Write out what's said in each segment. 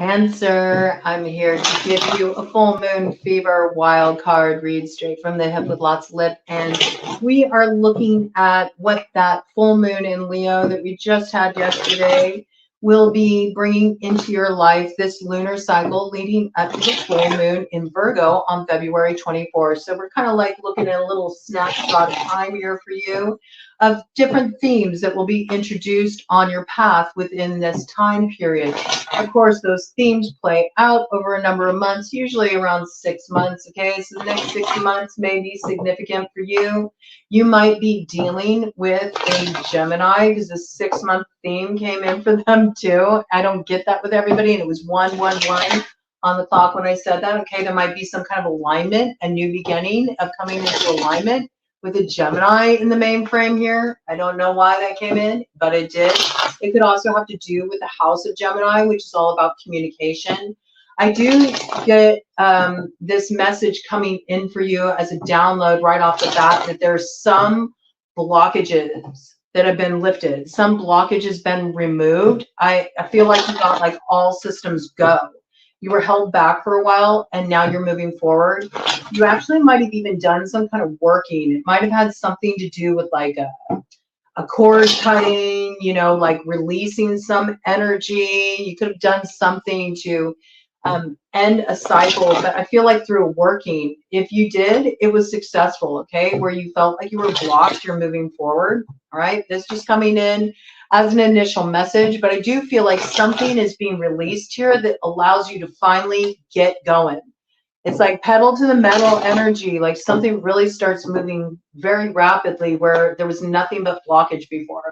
Cancer, I'm here to give you a full moon fever wild card read straight from the hip with lots of lip. And we are looking at what that full moon in Leo that we just had yesterday will be bringing into your life this lunar cycle leading up to the full moon in Virgo on February 24th. So we're kind of like looking at a little snapshot of time here for you of different themes that will be introduced on your path within this time period. Of course, those themes play out over a number of months, usually around 6 months, okay? So the next 6 months may be significant for you. You might be dealing with a Gemini because the 6-month theme came in for them too. I don't get that with everybody, and it was 111 on the clock when I said that. Okay, there might be some kind of alignment, a new beginning of coming into alignment with a Gemini in the mainframe here. I don't know why that came in, but it did. It could also have to do with the house of Gemini, which is all about communication. I do get this message coming in for you as a download right off the bat that there's some blockages that have been lifted. Some blockage has been removed. I feel like you got like all systems go. You were held back for a while and now you're moving forward. You actually might have even done some kind of working. It might have had something to do with like a cord cutting, you know, like releasing some energy. You could have done something to end a cycle, but I feel like through working, if you did, it was successful, okay? Where you felt like you were blocked, you're moving forward, all right? This just coming in as an initial message, but I do feel like something is being released here that allows you to finally get going. It's like pedal to the metal energy, like something really starts moving very rapidly where there was nothing but blockage before.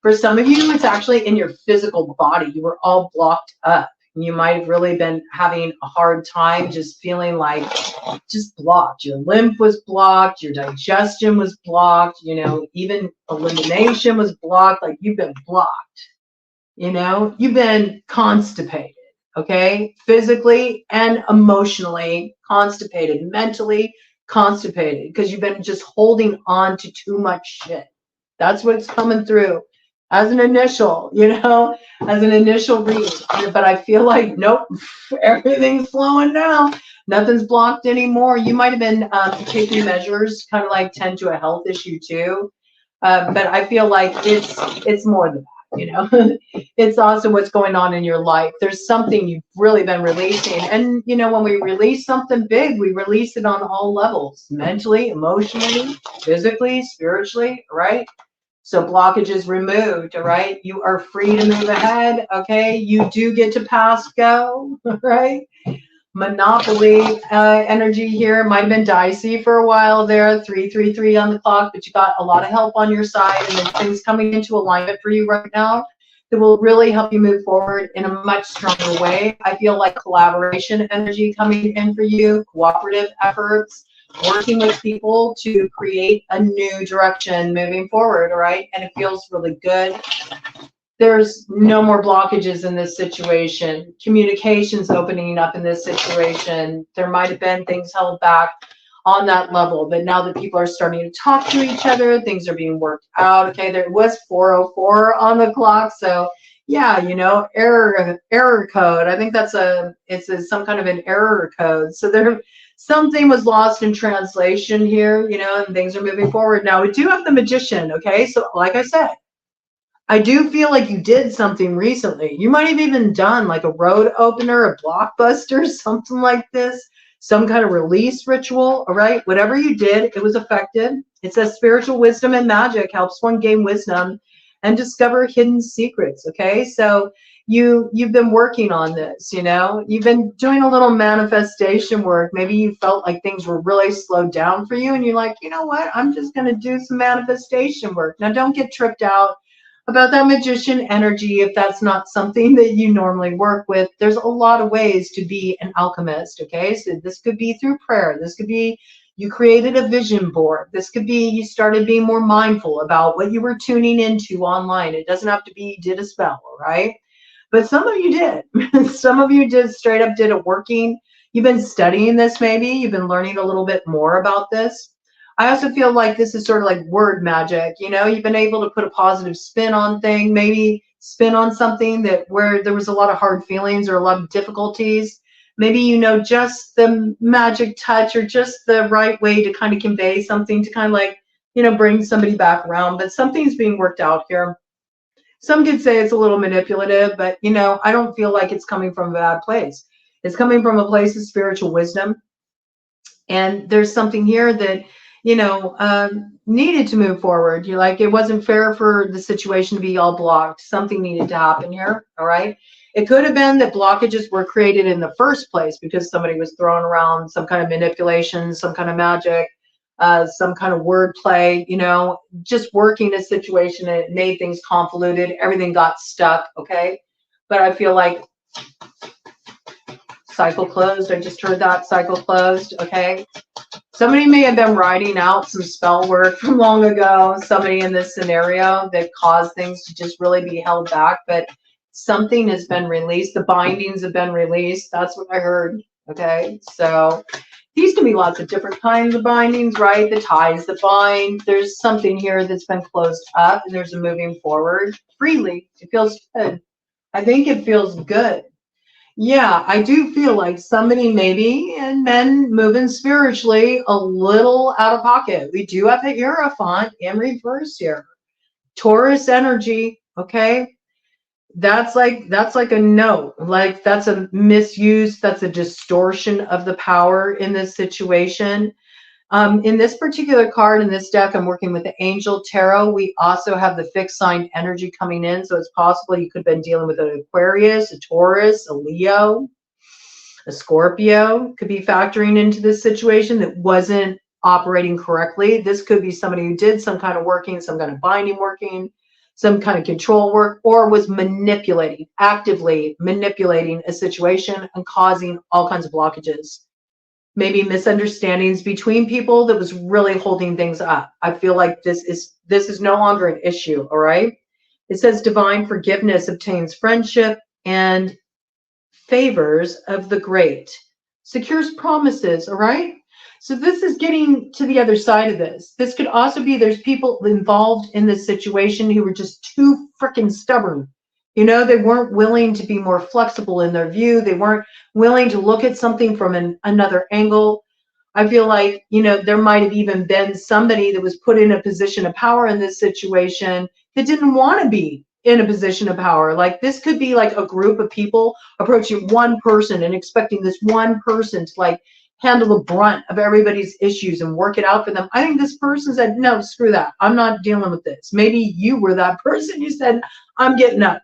For some of you, it's actually in your physical body. You were all blocked up. You might have really been having a hard time just feeling like just blocked. Your lymph was blocked, your digestion was blocked, you know, even elimination was blocked. Like you've been blocked, you know, you've been constipated, okay? Physically and emotionally constipated, mentally constipated, because you've been just holding on to too much shit. That's what's coming through. As an initial, you know, as an initial read. But I feel like, nope, everything's flowing now. Nothing's blocked anymore. You might have been taking measures, kind of like tend to a health issue too. But I feel like it's more than that, you know. It's also what's going on in your life. There's something you've really been releasing. And, you know, when we release something big, we release it on all levels, mentally, emotionally, physically, spiritually, right? So blockage is removed, all right? You are free to move ahead, okay? You do get to pass go, right? Monopoly energy here might have been dicey for a while there, 333 on the clock, but you got a lot of help on your side, and then things coming into alignment for you right now that will really help you move forward in a much stronger way. I feel like collaboration energy coming in for you, cooperative efforts, working with people to create a new direction moving forward, all right? And it feels really good. There's no more blockages in this situation. Communication's opening up in this situation. There might have been things held back on that level, but now that people are starting to talk to each other, things are being worked out, okay? There was 404 on the clock, so yeah, you know, error code. I think that's some kind of an error code. So there, something was lost in translation here, you know, and things are moving forward. Now we do have the Magician, okay? So like I said, I do feel like you did something recently. You might have even done like a road opener, a blockbuster, something like this, some kind of release ritual, all right? Whatever you did, it was effective. It says spiritual wisdom and magic helps one gain wisdom and discover hidden secrets, okay? So you've been working on this, you know? You've been doing a little manifestation work. Maybe you felt like things were really slowed down for you and you're like, you know what? I'm just gonna do some manifestation work. Now don't get tripped out about that Magician energy if that's not something that you normally work with. There's a lot of ways to be an alchemist, okay? So this could be through prayer. This could be you created a vision board. This could be you started being more mindful about what you were tuning into online. It doesn't have to be you did a spell, right? But some of you did. Some of you did straight up did it working. You've been studying this maybe. You've been learning a little bit more about this. I also feel like this is sort of like word magic. You know, you've been able to put a positive spin on things. Maybe spin on something that where there was a lot of hard feelings or a lot of difficulties. Maybe, you know, just the magic touch or just the right way to kind of convey something to kind of like, you know, bring somebody back around. But something's being worked out here. Some could say it's a little manipulative, but, you know, I don't feel like it's coming from a bad place. It's coming from a place of spiritual wisdom. And there's something here that, you know, needed to move forward. You're like, it wasn't fair for the situation to be all blocked. Something needed to happen here. All right. It could have been that blockages were created in the first place because somebody was throwing around some kind of manipulation, some kind of magic, some kind of wordplay, you know, just working a situation and it made things convoluted. Everything got stuck. Okay. But I feel like cycle closed. I just heard that cycle closed. Okay. Somebody may have been writing out some spell work from long ago. Somebody in this scenario that caused things to just really be held back, but something has been released. The bindings have been released. That's what I heard. Okay. So these can be lots of different kinds of bindings, right? The ties that bind. There's something here that's been closed up and there's a moving forward freely. It feels good. I think it feels good. Yeah, I do feel like somebody maybe, and men moving spiritually a little out of pocket. We do have the Hierophant in reverse here. Taurus energy, okay? That's like a no. Like that's a misuse, that's a distortion of the power in this situation. In this particular card, in this deck, I'm working with the Angel Tarot. We also have the fixed sign energy coming in. So it's possible you could have been dealing with an Aquarius, a Taurus, a Leo, a Scorpio could be factoring into this situation that wasn't operating correctly. This could be somebody who did some kind of working, some kind of binding working, some kind of control work, or was manipulating, actively manipulating a situation and causing all kinds of blockages. Maybe misunderstandings between people that was really holding things up. I feel like this is no longer an issue, all right? It says divine forgiveness obtains friendship and favors of the great, secures promises, all right? So this is getting to the other side of this. This could also be there's people involved in this situation who were just too freaking stubborn. You know, they weren't willing to be more flexible in their view. They weren't willing to look at something from another angle. I feel like, you know, there might have even been somebody that was put in a position of power in this situation that didn't want to be in a position of power. Like this could be like a group of people approaching one person and expecting this one person to like handle the brunt of everybody's issues and work it out for them. I think this person said, no, screw that. I'm not dealing with this. Maybe you were that person who said, I'm getting up.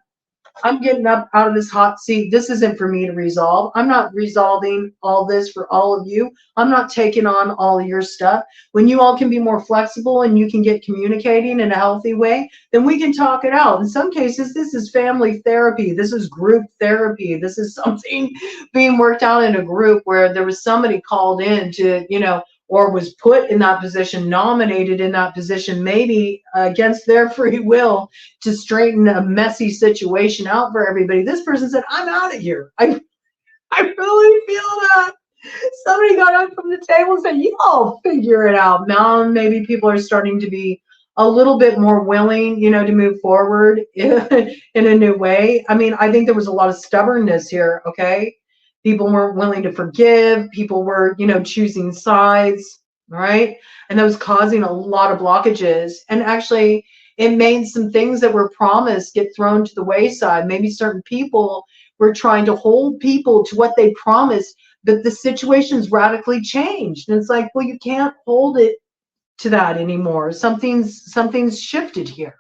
I'm getting up out of this hot seat. This isn't for me to resolve. I'm not resolving all this for all of you. I'm not taking on all of your stuff. When you all can be more flexible and you can get communicating in a healthy way, then we can talk it out. In some cases, this is family therapy. This is group therapy. This is something being worked out in a group where there was somebody called in to, you know, or was put in that position, nominated in that position, maybe against their free will to straighten a messy situation out for everybody. This person said, I'm out of here. I really feel that. Somebody got up from the table and said, you all figure it out. Now maybe people are starting to be a little bit more willing, you know, to move forward in a new way. I mean, I think there was a lot of stubbornness here, okay? People weren't willing to forgive. People were, you know, choosing sides, right? And that was causing a lot of blockages. And actually, it made some things that were promised get thrown to the wayside. Maybe certain people were trying to hold people to what they promised, but the situation's radically changed. And it's like, well, you can't hold it to that anymore. Something's shifted here.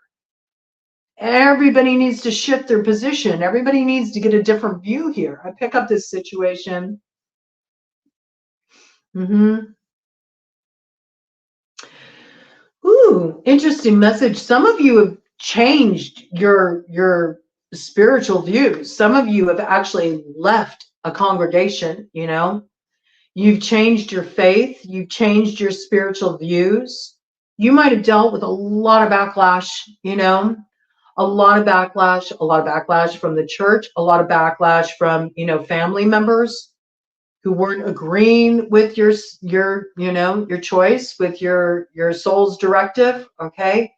Everybody needs to shift their position. Everybody needs to get a different view here. I pick up this situation. Ooh, interesting message. Some of you have changed your spiritual views. Some of you have actually left a congregation, you know. You've changed your faith. You've changed your spiritual views. You might have dealt with a lot of backlash, you know. A lot of backlash from the church, a lot of backlash from, you know, family members who weren't agreeing with your you know, your choice, with your soul's directive, okay?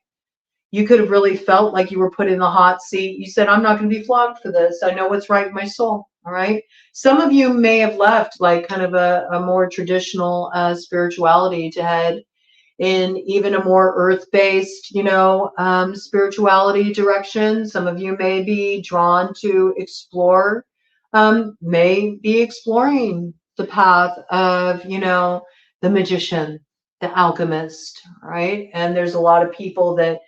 You could have really felt like you were put in the hot seat. You said, I'm not going to be flogged for this. I know what's right in my soul. All right. Some of you may have left like kind of a more traditional spirituality to head in even a more earth-based, spirituality direction. Some of you may be drawn to explore, may be exploring the path of, the magician, the alchemist, right? And there's a lot of people that,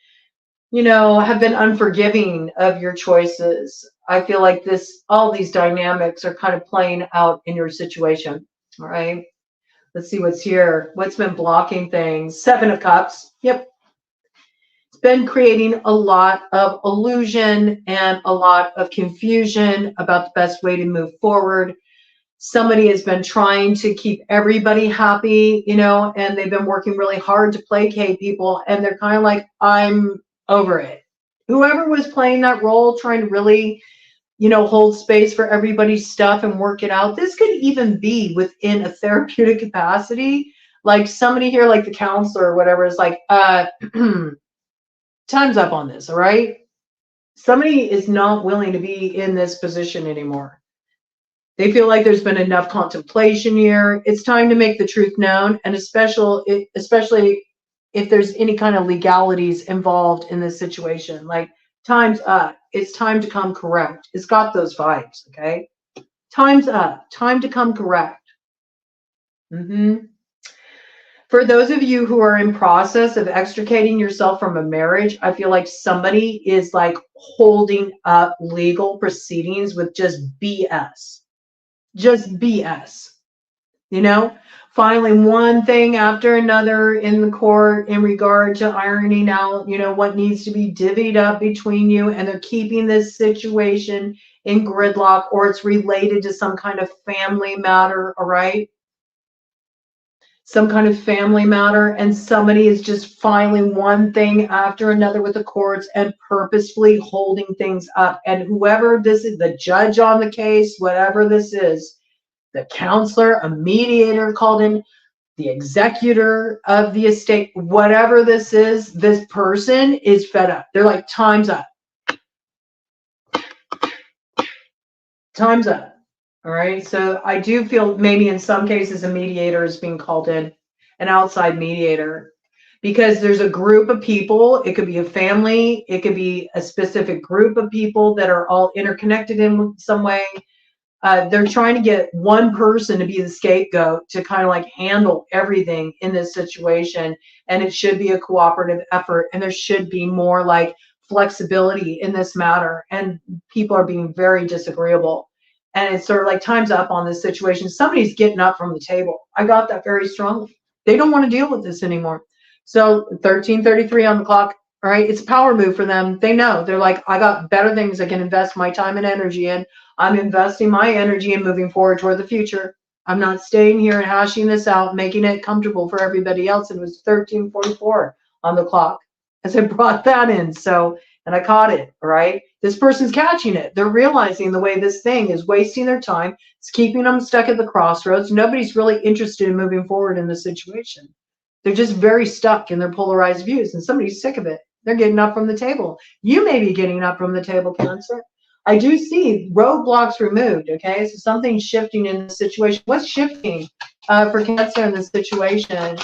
have been unforgiving of your choices. I feel like all these dynamics are kind of playing out in your situation, all right? Let's see what's here. What's been blocking things? 7 of Cups. Yep. It's been creating a lot of illusion and a lot of confusion about the best way to move forward. Somebody has been trying to keep everybody happy, and they've been working really hard to placate people, and they're kind of like, I'm over it. Whoever was playing that role, trying to really, hold space for everybody's stuff and work it out. This could even be within a therapeutic capacity. Like somebody here, like the counselor or whatever, is like, time's up on this, all right? Somebody is not willing to be in this position anymore. They feel like there's been enough contemplation here. It's time to make the truth known, and especially if there's any kind of legalities involved in this situation. Like, time's up. It's time to come correct. It's got those vibes, okay? Time's up. Time to come correct. For those of you who are in process of extricating yourself from a marriage, I feel like somebody is like holding up legal proceedings with just BS. Just BS. Filing one thing after another in the court in regard to ironing out, what needs to be divvied up between you, and they're keeping this situation in gridlock, or it's related to some kind of family matter, all right? Some kind of family matter, and somebody is just filing one thing after another with the courts and purposefully holding things up. And whoever this is, the judge on the case, whatever this is, the counselor, a mediator called in, the executor of the estate, whatever this is, this person is fed up. They're like, time's up. Time's up. All right. So I do feel maybe in some cases a mediator is being called in, an outside mediator, because there's a group of people. It could be a family. It could be a specific group of people that are all interconnected in some way. They're trying to get one person to be the scapegoat to kind of like handle everything in this situation. And it should be a cooperative effort. And there should be more like flexibility in this matter. And people are being very disagreeable. And it's sort of like time's up on this situation. Somebody's getting up from the table. I got that very strongly. They don't want to deal with this anymore. So 13:33 on the clock. All right. It's a power move for them. They know. They're like, I got better things I can invest my time and energy in. I'm investing my energy in moving forward toward the future. I'm not staying here and hashing this out, making it comfortable for everybody else. It was 13:44 on the clock as I brought that in. So, and I caught it, all right? This person's catching it. They're realizing the way this thing is wasting their time. It's keeping them stuck at the crossroads. Nobody's really interested in moving forward in this situation. They're just very stuck in their polarized views, and somebody's sick of it. They're getting up from the table. You may be getting up from the table, Cancer. I do see roadblocks removed, okay? So something's shifting in the situation. What's shifting for Cancer in this situation?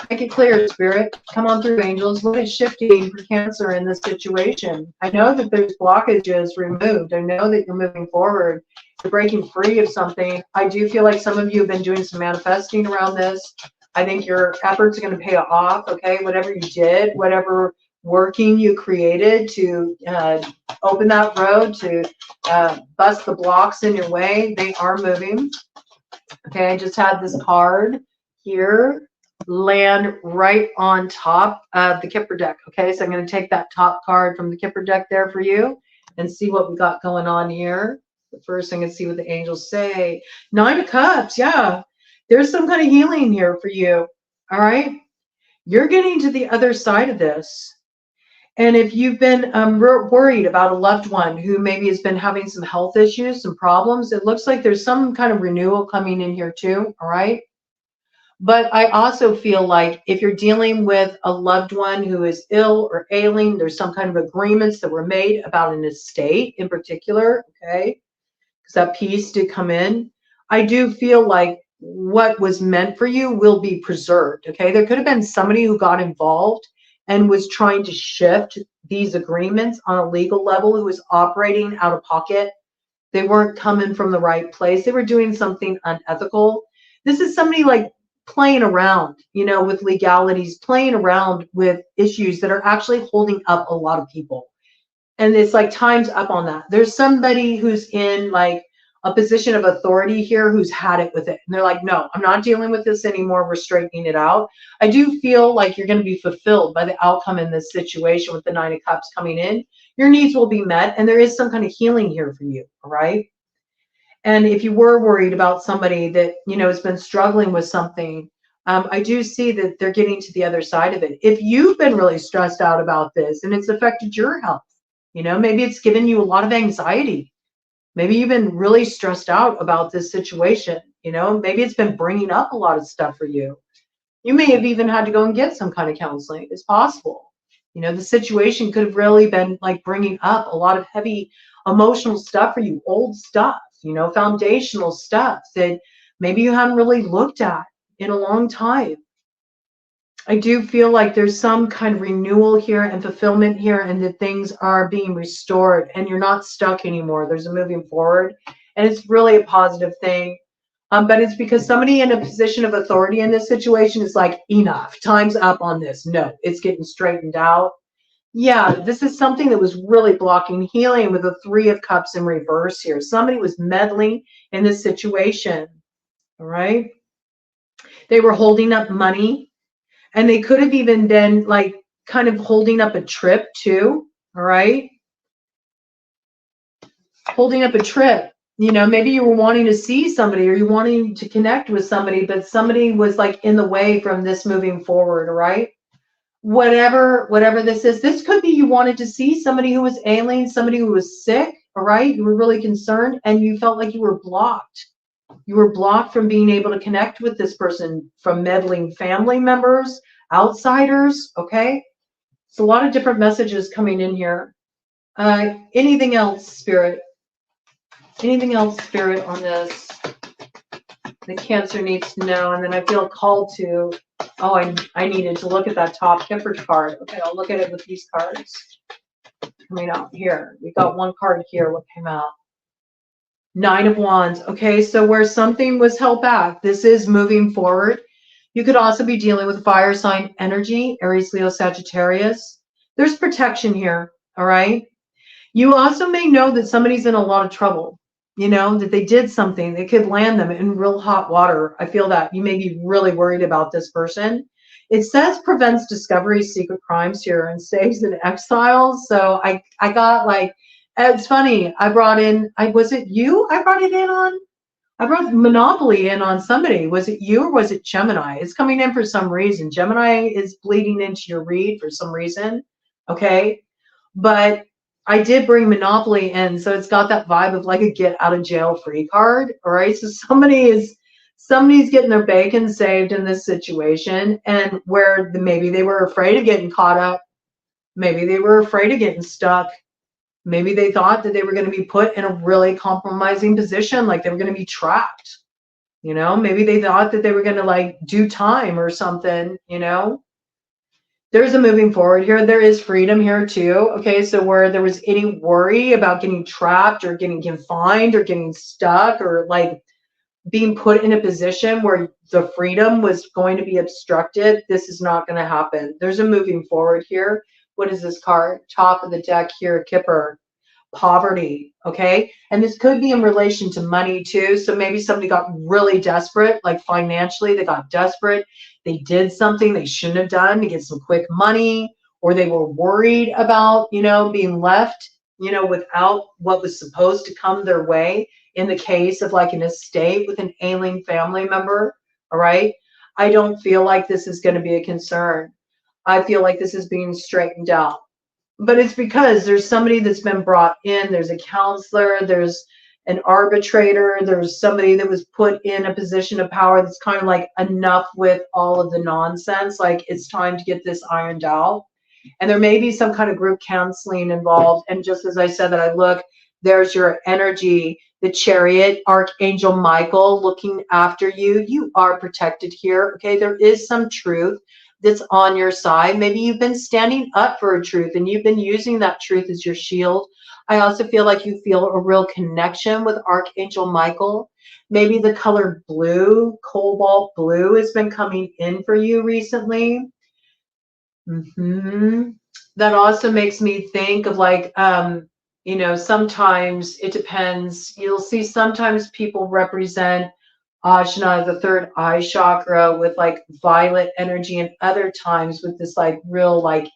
Make it clear, Spirit. Come on through, angels. What is shifting for Cancer in this situation? I know that there's blockages removed. I know that you're moving forward. You're breaking free of something. I do feel like some of you have been doing some manifesting around this. I think your efforts are going to pay off, okay? Whatever you did, whatever working you created to open that road, to bust the blocks in your way, they are moving. Okay, I just had this card here land right on top of the Kipper deck. Okay, so I'm going to take that top card from the Kipper deck there for you and see what we got going on here. But first, I'm going to see what the angels say. 9 of Cups, yeah. There's some kind of healing here for you. All right, you're getting to the other side of this. And if you've been worried about a loved one who maybe has been having some health issues, some problems, it looks like there's some kind of renewal coming in here too, all right? But I also feel like if you're dealing with a loved one who is ill or ailing, there's some kind of agreements that were made about an estate in particular, okay? Because that piece did come in. I do feel like what was meant for you will be preserved, okay? There could have been somebody who got involved and was trying to shift these agreements on a legal level, who was operating out of pocket. They weren't coming from the right place. They were doing something unethical. This is somebody like playing around, you know, with legalities, playing around with issues that are actually holding up a lot of people. And it's like time's up on that. There's somebody who's in like a position of authority here who's had it with it. And they're like, no, I'm not dealing with this anymore. We're straightening it out. I do feel like you're going to be fulfilled by the outcome in this situation with the Nine of Cups coming in. Your needs will be met, and there is some kind of healing here for you, all right? And if you were worried about somebody that, you know, has been struggling with something, I do see that they're getting to the other side of it. If you've been really stressed out about this and it's affected your health, you know, maybe it's given you a lot of anxiety. Maybe you've been really stressed out about this situation, you know, maybe it's been bringing up a lot of stuff for you. You may have even had to go and get some kind of counseling. It's possible. You know, the situation could have really been like bringing up a lot of heavy emotional stuff for you, old stuff, you know, foundational stuff that maybe you haven't really looked at in a long time. I do feel like there's some kind of renewal here and fulfillment here, and that things are being restored and you're not stuck anymore. There's a moving forward, and it's really a positive thing. But it's because somebody in a position of authority in this situation is like, enough, time's up on this. No, it's getting straightened out. Yeah, this is something that was really blocking healing with the Three of Cups in reverse here. Somebody was meddling in this situation, all right? They were holding up money, and they could have even been like kind of holding up a trip too, all right? Holding up a trip. You know, maybe you were wanting to see somebody or you wanting to connect with somebody, but somebody was like in the way from this moving forward, all right? Whatever this is, this could be you wanted to see somebody who was ailing, somebody who was sick, all right? You were really concerned and you felt like you were blocked. You were blocked from being able to connect with this person, from meddling family members, outsiders, okay? It's a lot of different messages coming in here. Anything else, Spirit? Anything else, Spirit, on this? The Cancer needs to know, and then I feel called to, oh, I needed to look at that top Kipper card. Okay, I'll look at it with these cards coming out here. We got one card here. What came out? Nine of Wands. Okay, so where something was held back, this is moving forward. You could also be dealing with fire sign energy, Aries, Leo, Sagittarius. There's protection here, all right? You also may know that somebody's in a lot of trouble, you know, that they did something that could land them in real hot water. I feel that you may be really worried about this person. It says prevents discovery, secret crimes here, and stays in exile. So I got like, it's funny. I brought in, was it you? I brought it in on? I brought Monopoly in on somebody. Was it you or was it Gemini? It's coming in for some reason. Gemini is bleeding into your read for some reason. Okay. But I did bring Monopoly in. So it's got that vibe of like a get out of jail free card. All right. So somebody's getting their bacon saved in this situation, and where maybe they were afraid of getting caught up. Maybe they were afraid of getting stuck. Maybe they thought that they were going to be put in a really compromising position, like they were going to be trapped. You know, maybe they thought that they were going to like do time or something, you know. There's a moving forward here. There is freedom here too. Okay, so where there was any worry about getting trapped or getting confined or getting stuck or like being put in a position where the freedom was going to be obstructed, this is not going to happen. There's a moving forward here. What is this card? Top of the deck here, Kipper. Poverty, okay? And this could be in relation to money too. So maybe somebody got really desperate, like financially, they got desperate. They did something they shouldn't have done to get some quick money, or they were worried about, you know, being left, you know, without what was supposed to come their way in the case of like an estate with an ailing family member, all right? I don't feel like this is going to be a concern. I feel like this is being straightened out. But it's because there's somebody that's been brought in. There's a counselor. There's, an arbitrator. There's somebody that was put in a position of power that's kind of like enough with all of the nonsense. Like it's time to get this ironed out. And there may be some kind of group counseling involved. And just as I said that I look, there's your energy, the Chariot, Archangel Michael looking after you. You are protected here. Okay, there is some truth that's on your side. Maybe you've been standing up for a truth and you've been using that truth as your shield. I also feel like you feel a real connection with Archangel Michael. Maybe the color blue, cobalt blue, has been coming in for you recently. That also makes me think of like, you know, sometimes it depends. You'll see sometimes people represent Ajna, the third eye chakra, with like violet energy, and other times with this like real like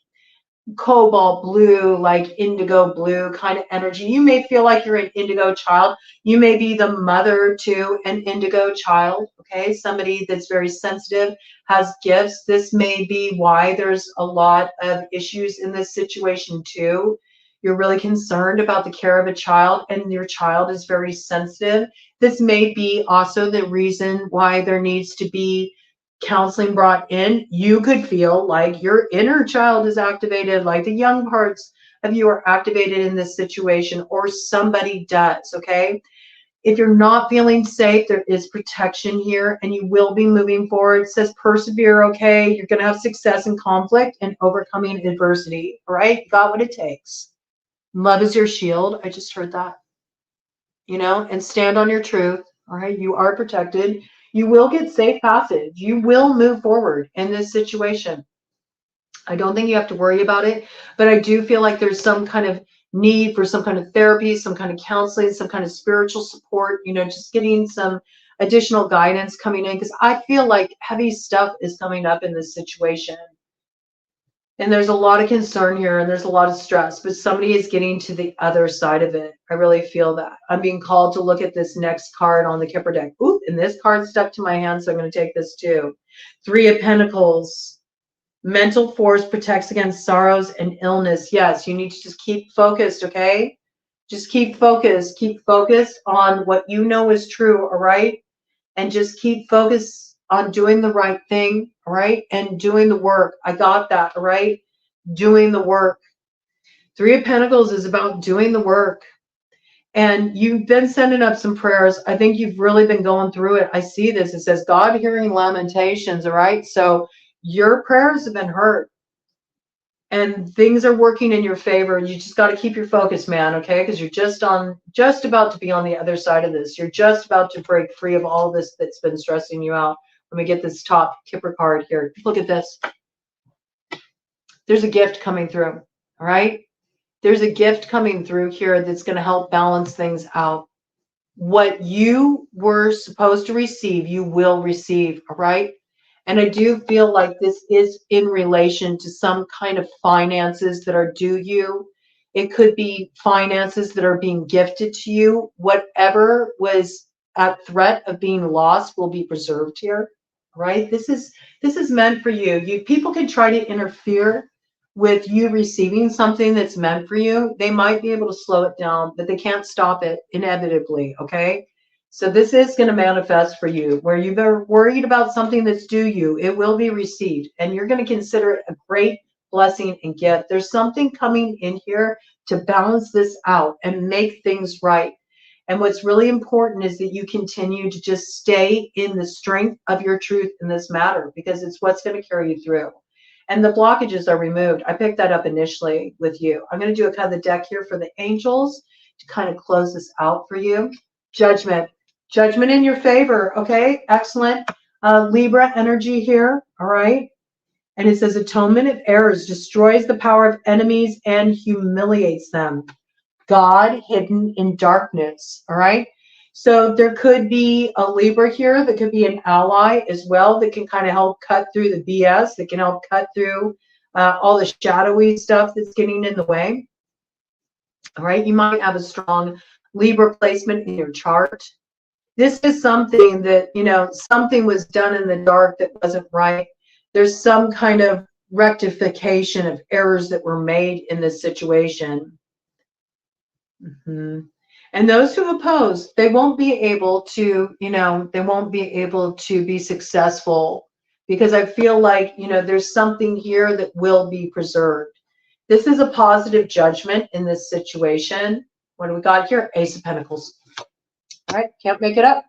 cobalt blue, like indigo blue kind of energy. You may feel like you're an indigo child. You may be the mother to an indigo child, okay? Somebody that's very sensitive, has gifts. This may be why there's a lot of issues in this situation too. You're really concerned about the care of a child, and your child is very sensitive. This may be also the reason why there needs to be counseling brought in. You could feel like your inner child is activated, like the young parts of you are activated in this situation, or somebody does, okay? If you're not feeling safe, there is protection here, and you will be moving forward. It says persevere, okay? You're going to have success in conflict and overcoming adversity, all right? You got what it takes. Love is your shield. I just heard that. You know, and stand on your truth, all right? You are protected. You will get safe passage. You will move forward in this situation. I don't think you have to worry about it, but I do feel like there's some kind of need for some kind of therapy, some kind of counseling, some kind of spiritual support, you know, just getting some additional guidance coming in, because I feel like heavy stuff is coming up in this situation. And there's a lot of concern here, and there's a lot of stress, but somebody is getting to the other side of it. I really feel that. I'm being called to look at this next card on the Kipper deck. Ooh, and this card stuck to my hand, so I'm going to take this too. Three of Pentacles. Mental force protects against sorrows and illness. Yes, you need to just keep focused, okay? Just keep focused. Keep focused on what you know is true, all right? And just keep focused on doing the right thing, all right? And doing the work. I got that, all right? Doing the work. Three of Pentacles is about doing the work. And you've been sending up some prayers. I think you've really been going through it. I see this. It says, God hearing lamentations, all right? So your prayers have been heard. And things are working in your favor. You just got to keep your focus, man, okay? Because you're just about to be on the other side of this. You're just about to break free of all this that's been stressing you out. Let me get this top Kipper card here. Look at this. There's a gift coming through, all right? There's a gift coming through here that's going to help balance things out. What you were supposed to receive, you will receive, all right? And I do feel like this is in relation to some kind of finances that are due you. It could be finances that are being gifted to you. Whatever was at threat of being lost will be preserved here, right? This is meant for you. People can try to interfere with you receiving something that's meant for you. They might be able to slow it down, but they can't stop it inevitably, okay? So this is going to manifest for you. Where you've been worried about something that's due you, it will be received. And you're going to consider it a great blessing and gift. There's something coming in here to balance this out and make things right. And what's really important is that you continue to just stay in the strength of your truth in this matter, because it's what's going to carry you through. And the blockages are removed. I picked that up initially with you. I'm going to do a cut of the deck here for the angels to kind of close this out for you. Judgment. Judgment in your favor, okay? Excellent. Libra energy here, all right? And it says atonement of errors destroys the power of enemies and humiliates them. God hidden in darkness, all right? So there could be a Libra here that could be an ally as well that can kind of help cut through the BS, that can help cut through all the shadowy stuff that's getting in the way, all right? You might have a strong Libra placement in your chart. This is something that, you know, something was done in the dark that wasn't right. There's some kind of rectification of errors that were made in this situation. And those who oppose, they won't be able to, they won't be able to be successful, because I feel like, there's something here that will be preserved. This is a positive judgment in this situation. What do we got here? Ace of Pentacles. All right, can't make it up.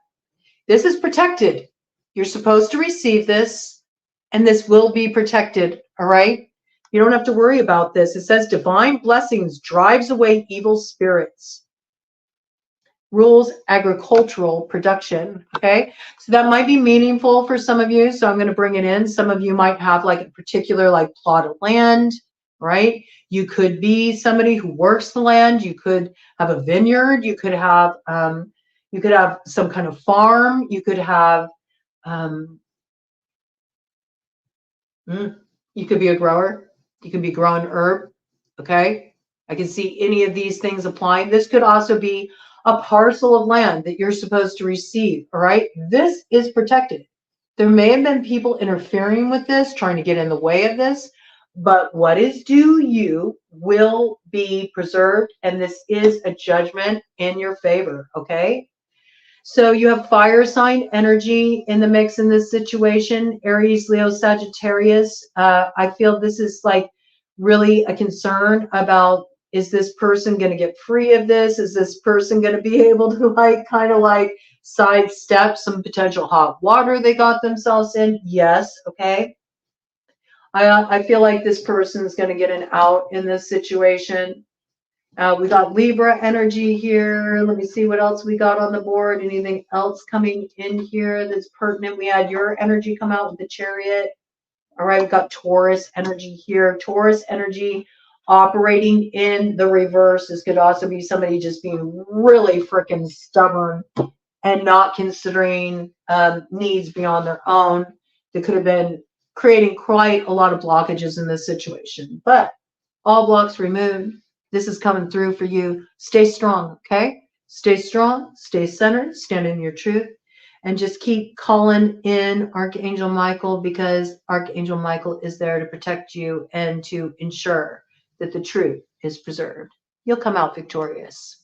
This is protected. You're supposed to receive this, and this will be protected, all right? You don't have to worry about this. It says divine blessings drives away evil spirits. Rules agricultural production, okay? So that might be meaningful for some of you, so I'm going to bring it in. Some of you might have like a particular like plot of land, right? You could be somebody who works the land. You could have a vineyard. You could have some kind of farm. You could have you could be a grower. You could be growing herb, okay? I can see any of these things applying. This could also be a parcel of land that you're supposed to receive, all right? This is protected. There may have been people interfering with this, trying to get in the way of this, but what is due you will be preserved, and this is a judgment in your favor, okay? So you have fire sign energy in the mix in this situation, Aries, Leo, Sagittarius. I feel this is like really a concern about, is this person going to get free of this? Is this person going to be able to like kind of like sidestep some potential hot water they got themselves in? Yes. Okay. I feel like this person is going to get an out in this situation. We got Libra energy here. Let me see what else we got on the board. Anything else coming in here that's pertinent? We had your energy come out with the Chariot. All right, we've got Taurus energy here. Taurus energy operating in the reverse. This could also be somebody just being really freaking stubborn and not considering needs beyond their own. They could have been creating quite a lot of blockages in this situation. But all blocks removed. This is coming through for you. Stay strong, okay? Stay strong, stay centered, stand in your truth, and just keep calling in Archangel Michael, because Archangel Michael is there to protect you and to ensure that the truth is preserved. You'll come out victorious.